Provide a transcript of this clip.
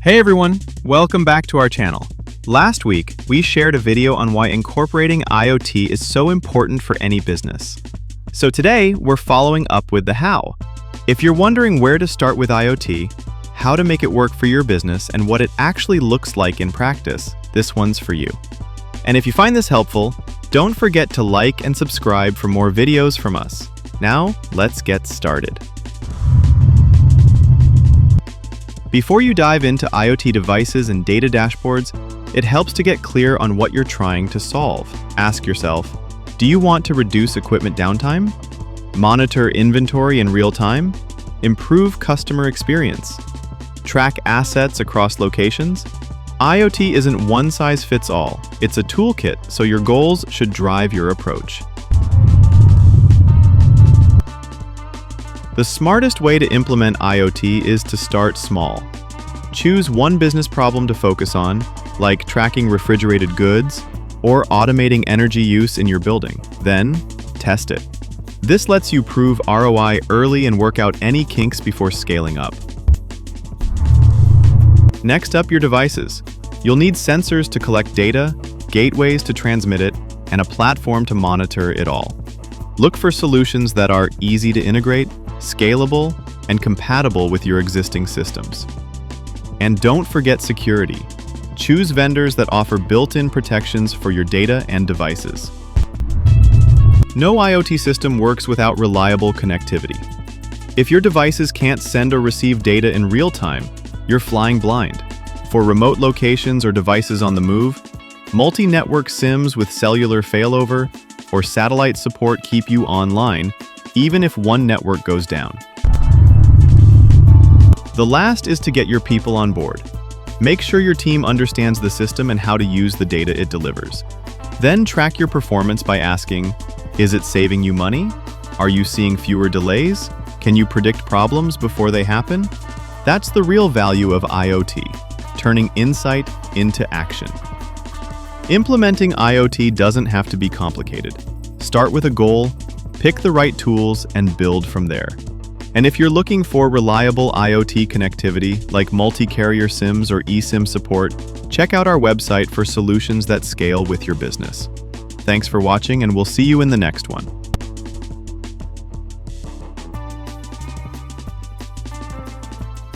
Hey everyone, welcome back to our channel. Last week, we shared a video on why incorporating IoT is so important for any business. So today, we're following up with the how. If you're wondering where to start with IoT, how to make it work for your business, and what it actually looks like in practice, this one's for you. And if you find this helpful, don't forget to like and subscribe for more videos from us. Now, let's get started. Before you dive into IoT devices and data dashboards, it helps to get clear on what you're trying to solve. Ask yourself, do you want to reduce equipment downtime? Monitor inventory in real time? Improve customer experience? Track assets across locations? IoT isn't one size fits all. It's a toolkit, so your goals should drive your approach. The smartest way to implement IoT is to start small. Choose one business problem to focus on, like tracking refrigerated goods or automating energy use in your building. Then, test it. This lets you prove ROI early and work out any kinks before scaling up. Next up, your devices. You'll need sensors to collect data, gateways to transmit it, and a platform to monitor it all. Look for solutions that are easy to integrate, scalable, and compatible with your existing systems. And don't forget security. Choose vendors that offer built-in protections for your data and devices. No IoT system works without reliable connectivity. If your devices can't send or receive data in real time, you're flying blind. For remote locations or devices on the move, multi-network SIMs with cellular failover or satellite support keep you online, even if one network goes down. The last is to get your people on board. Make sure your team understands the system and how to use the data it delivers. Then track your performance by asking, is it saving you money? Are you seeing fewer delays? Can you predict problems before they happen? That's the real value of IoT, turning insight into action. Implementing IoT doesn't have to be complicated. Start with a goal, pick the right tools, and build from there. And if you're looking for reliable IoT connectivity like multi-carrier SIMs or eSIM support, check out our website for solutions that scale with your business. Thanks for watching, and we'll see you in the next one.